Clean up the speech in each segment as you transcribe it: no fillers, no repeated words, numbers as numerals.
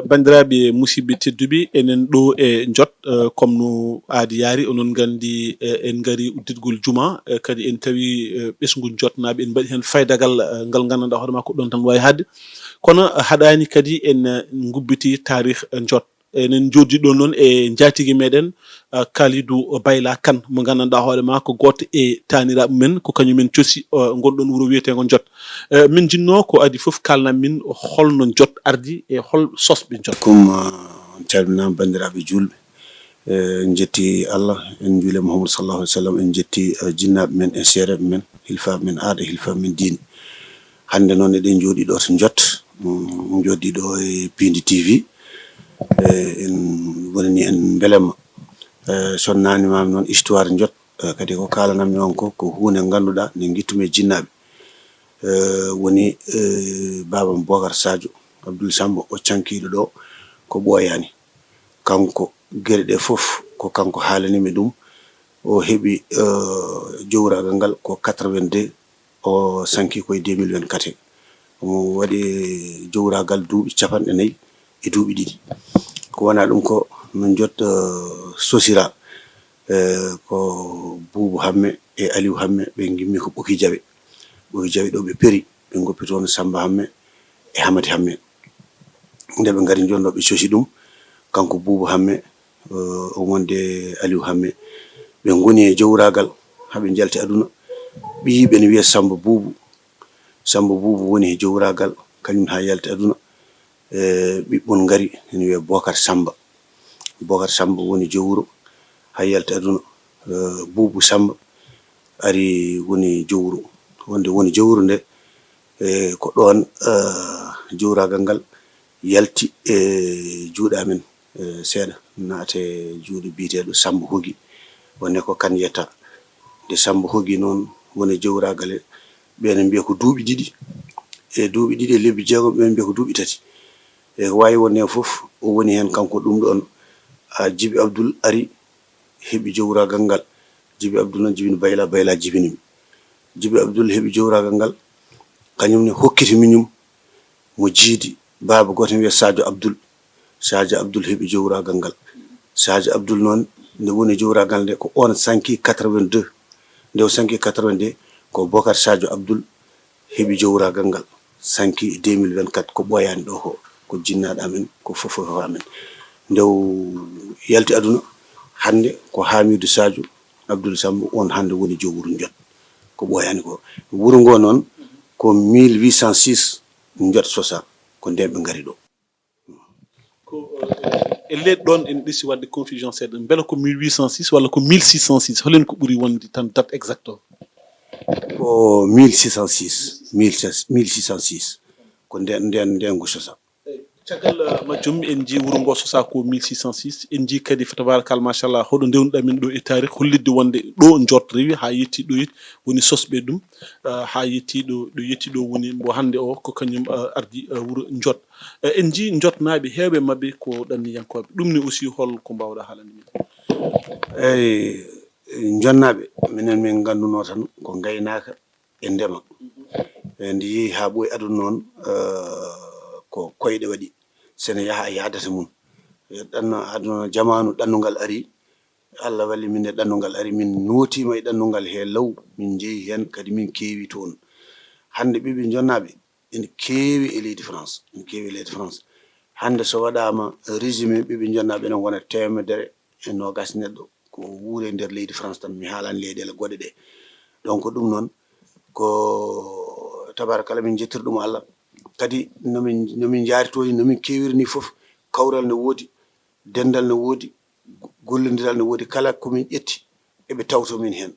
bandiraɓe musidɓe tedduɓe enen ɗo e jot comme no aadi yaari onon gandi en gari udditgol juma kadi en tawi ɓesgol jotnaɓe en mbaɗi hen faydagal ngal gandanɗa hoore ma ko ɗon tan wawi hadde kono haɗani kadi en gubbiti tarih jot enen joddi ɗo noon e jatigi meɗen Kalidou Bayla Kane mo gandanɗa hoore ma ko goto e taniraɓe men ko kañumen coosi gonɗon wuuro wiyetego jot min jinno ko adi foof kalnan min holno jot ardi e hol sosɓe jot calminama bandiraɓe julɓe en jetti Allah en juule Muhammad sallallahu alaihi wasallam en jetti jinnaɓe men e seereɓe men hilfaɓe men aada hilfaɓe men diine hande noon eɗen jooɗi ɗo to jot jooɗi ɗo e Pindi TV en wonani en belema sonnanimami noon histoire jot kadi ko kalanammi on ko hunde ganduɗa nde guittumi e jinnaɓe woni babam Bocar Sadio Abdoul Samba o cankiɗo ɗo ko ɓooyani kanko gueɗe ɗe foof ko kanko haalanimi ɗum o heeɓi jowragal ngal ko 82 o sanki koye 2024 omo waɗi jowragal duuɓi 40 e duuɓi ɗiɗi ko wona ɗum ko min jot sosira ko Boubou Hamme e Aliou Hamme ɓe gimmi ko Ɓoki Jawe ɗo ɓe peeri ɓe goppi toon Samba Hamme e Hamadi Hamme nde ɓe ngari jonɗo ɓe cosi ɗum kanko Boubou Hamme o wonde Aliou Hamme ɓe goni e jowragal haɓe jalti aduna ɓiyiɓe ne wiya Samba Boubou woni e jowragal kañum ha yalti aduna ɓiɓɓon ngari ene wiya Bocar Samba woni jowuro ha yalti aduna Boubou Samba ari woni jowuro wonde woni jowuro nde ko ɗon jowragal ngal yalti e juuɗe amen seeɗa naate juuɗe biyeteɗo Samba Hogi wonne ko kan yetta nde Samba Hogi noon woni jowragal e ɓene mbiya ko duuɓi ɗiɗi e lebbi jeegom ɓen mbiya ko duuɓi tati e ko wawi wonne foof o woni hen kanko ɗum ɗon Djiby Abdoul ari heeɓi jowragal ngal Djiby Abdoul noon jibini Bayla jibinimi Djiby Abdoul heeɓi jowragal ngal kañum ne hokkiti miñum mo jiidi baaba goto wiya Sadio Abdoul heeɓi jowragal ngal Sadio Abdoul noon nde woni jowragal nde ko on sanki 82 nde o sanki 82 ko Bocar Sadio Abdoul heeɓi jowragal ngal sanki 2024 ko ɓooyani ɗo ko jinnaɗo amen ko fofof amen nde yalti aduna hande ko Hamidou Sadio Abdoul Samba on hande woni jowuro jot ko ɓooyani ko wuro ngo noon ko 1806 jot sosa ko nden ɓe ngari ɗo ko e leyɗ ɗon en ɗisi wadde confusion seeɗa beele ko 1806 walla ko 1606 holen ko ɓuuri wonde tan date exact o ko 1606 ko nden ngo sosa caggal majjum en jii wuro ngo sosa ko 1606 en jii kadi fa tabarakal machallah hoɗo ndewnuɗa min ɗo e tarih hollidde wonde ɗo jot rewi ha yetti ɗo woni sosɓe ɗum ha yetti ɗo woni mbo hande o ko kañum ardi wuro jot en jii jotnaɓe heewɓe mabɓe ko ɗanniyankoɓe ɗum ne aussi hol ko mbawɗa haalande min eyyi jonnaɓe minen min ganduno tan ko gaynaka e ndema nde yeehi ha ɓooyi aduna noon ko koyɗe waɗi sene yaha e yadata mum ɗanno aduna jamanu ɗannungal ari Allah walli min e ɗannungal ari min nootima e ɗannungal he law min jeehi hen kadi min keewi toon hande ɓiɓɓe jonnaɓe ene keewi e leydi France hande so waɗama résumé ɓiɓɓe jonnaɓe enen wona 120 neɗɗo ko wuure nder leydi France tan mi haalani leyɗele goɗɗe ɗe donc ɗum noon ko tabarakalla min jettir ɗum Allah kadi nomin jaari toon nomin keewiri ni foof kawral ne woodi dendal ne woodi gollodiral ne woodi kala komin ƴetti eɓe tawto min hen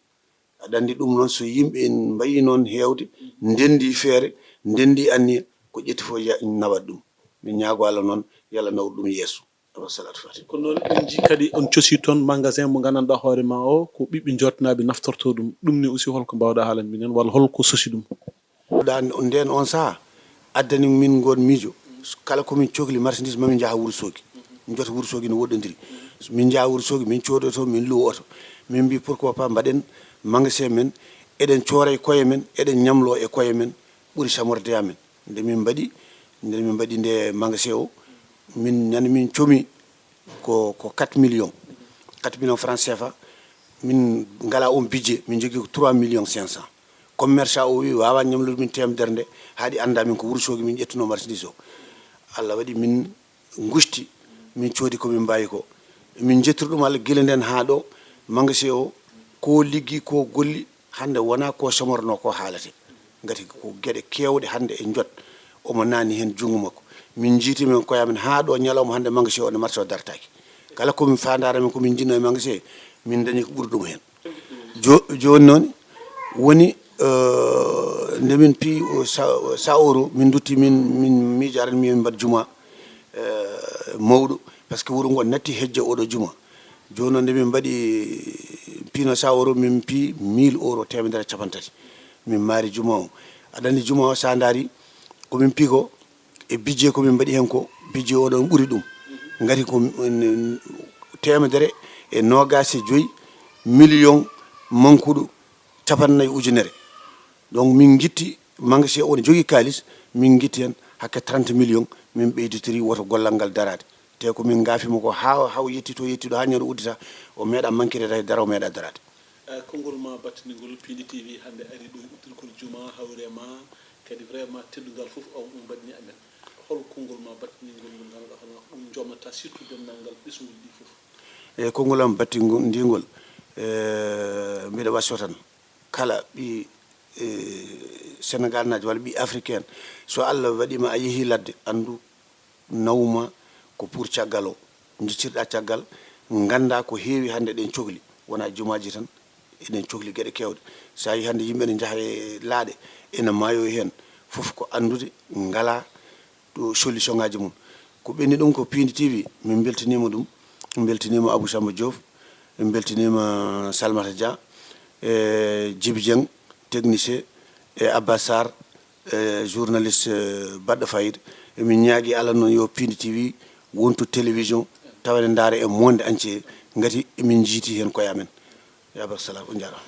aɗa andi ɗum noon so yimɓe en mbayi noon heewde ndendi feere ndendi anniya ko ƴetti fof nawat ɗum min ñaago Allah noon yo Allah nawru ɗum yeeso salatu fati ko noon en jii kadi on cosi toon magasin mo gandanɗa hoore ma o ko ɓiɓɓe jotnaɓe naftorto ɗum ne aussi holko mbawɗa haalande minen walla holko sosi ɗum nden on saha addani min gon miijo kala komin cohli marchandise mamin jaaha Wourossogui min jota Wourossogui no woɗɗodiri min jaaha Wourossogui min coodoto min luwo oto min mbi pourquoi pas mbaɗen magasin men eɗen coora e koye men eɗen ñamlo e koye men ɓuuri samorde amen nde min mbaɗi nde magasin o min ñande min comi ko 4 millions francs CFA min ngala on budget min jogi ko 3 millions 500 commerçant o wi wawa ñamlude min temedere nde haadi anda min ko Wourossogui min ƴettuno marchandise o Allah waɗi min gusti min coodi ko min mbawi ko min jettori ɗum Allah guila nden ha ɗo magasin o ko liggi ko golli hande wona ko somorno ko haalate ngati ko gueɗe kewɗe hande e jot omo nani hen jungo makko min jiiti min koyamen ha ɗo ñalawma hande magasin o ne marché o dartaki kala komin fandara min komin jinno e magasin min dañi ko ɓuuri ɗum hen joni noon woni nde min pi sa euro min dutti min miijo aran min mbaɗa juma mawɗo par ce que wuuro ngo natti hejje oɗo juma joni noon nde min mbaɗi pino sa euro min pi 1000 euro temedere capantati min maari juma o aɗa andi juma o sa daari komin pi ko e budget komin mbaɗi hen ko budget oɗon ɓuuri ɗum ngati ko temedere e nogase 5 million mankuɗo 50 ujunere donc min guitti magasin o ne jogui kalis min guitti hen hakke 30 millions min ɓeyditori woto gollal ngal darade te ko min gafima ko haw yettiɗo ha ñande uddita o meeɗa manquede tay dara o meeɗa darade konngol ma battinigol Pindi TV hande ari ɗo uttirgol juma hawrema kadi vraiment teddugal foof o ɗum mbaɗni amen hol konngol ma battinigol ngol ganduɗa hono ɗum jomata surtout dennal ngal ɓesgol ɗi foof e konngol am battindigol mbiɗa wasso tan kala ɓi Sénégal naji walla ɓi africaine so Allah waɗima a yeehi ladde andu nawma ko pour caggal o jiccirɗa caggal ganda ko heewi hande ɗen cohli wona jumaji tan eɗen cohli gueɗe kewɗe sa yi hande yimɓe ne jaaha e laaɗe ene maayo hen foof ko andude ngala ɗo solution ngaji mum ko ɓenni ɗum ko Pindi TV min beltanima ɗum min beltanima Abou Samba Diouf min beltanima Salmata Dia e Djibi Dieng technicien e Abba Sarr journaliste baɗɗo fayida emin ñaagui Allah noon yo Pindi TV wonto télévision tawane daara e monde entier ngati emin jiiti hen koye amen yabar salam on jarama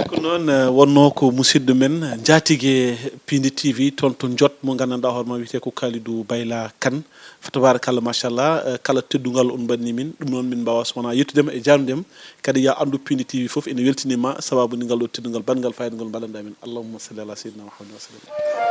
ko noon wonno ko musidɗo men jatigue Pindi TV toon to jot mo gandanɗa hoorema wiyete ko Kalidou Bayla Kane fa tabarakallah machallah kala teddugal on mbanni min ɗum noon min mbawa sowona yettudema e jardudema kadi ya andu Pindi TV foof ene weltinima sababu ni ngal ɗo teddugal bangal fayida ngol mbaɗanɗa men allahumma salli ala sayyidina Muhammad wa sallam